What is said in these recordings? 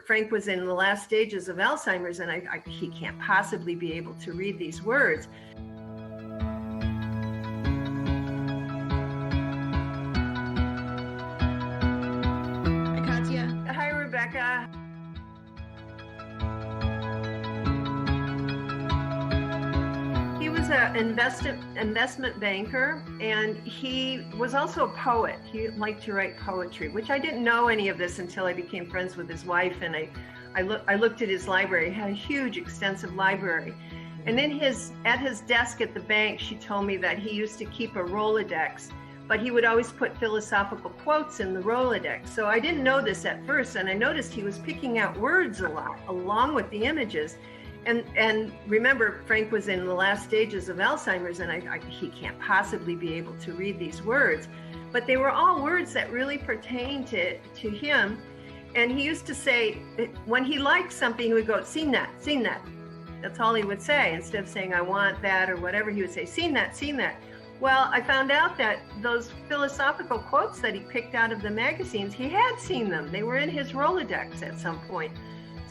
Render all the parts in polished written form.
Frank was in the last stages of Alzheimer's, and he can't possibly be able to read these words. Hi, Katya. Hi, Rebecca. He was an investment banker, and he was also a poet. He liked to write poetry, which I didn't know any of this until I became friends with his wife, and I looked at his library. He had a huge, extensive library. And at his desk at the bank, she told me that he used to keep a rolodex, but he would always put philosophical quotes in the rolodex. So I didn't know this at first, and I noticed he was picking out words a lot, along with the images. And remember, Frank was in the last stages of Alzheimer's, and he can't possibly be able to read these words. But they were all words that really pertained to him. And he used to say, when he liked something, he would go, "Seen that, seen that." That's all he would say. Instead of saying, "I want that," or whatever, he would say, "Seen that, seen that." Well, I found out that those philosophical quotes that he picked out of the magazines, he had seen them. They were in his Rolodex at some point.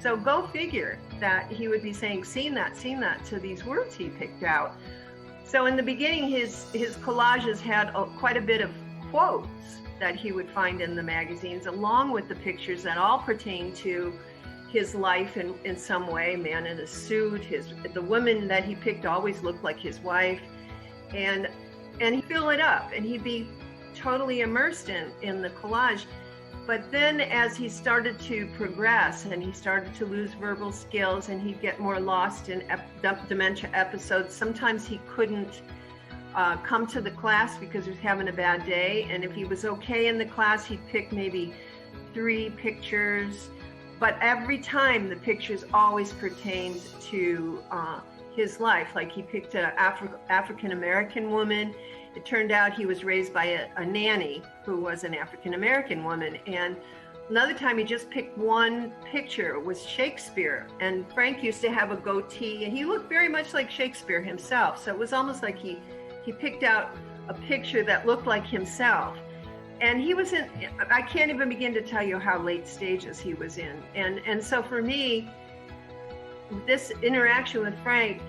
So go figure that he would be saying, seen that, to these words he picked out. So in the beginning, his collages had quite a bit of quotes that he would find in the magazines, along with the pictures that all pertain to his life in some way. Man in a suit, the woman that he picked always looked like his wife, and he'd fill it up, and he'd be totally immersed in the collage. But then as he started to progress and he started to lose verbal skills, and he'd get more lost in dementia episodes, sometimes he couldn't come to the class because he was having a bad day. And if he was okay in the class, he'd pick maybe 3 pictures. But every time the pictures always pertained to his life. Like he picked an African-American woman. It turned out he was raised by a nanny who was an African-American woman. And another time he just picked one picture, was Shakespeare. And Frank used to have a goatee, and he looked very much like Shakespeare himself. So it was almost like he picked out a picture that looked like himself. And he was I can't even begin to tell you how late stages he was in. And so for me, this interaction with Frank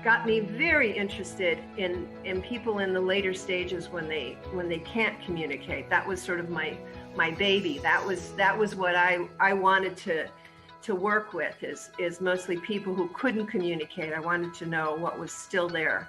got me very interested in people in the later stages when they can't communicate. That was sort of my baby. That was what I wanted to work with, is mostly people who couldn't communicate. I wanted to know what was still there.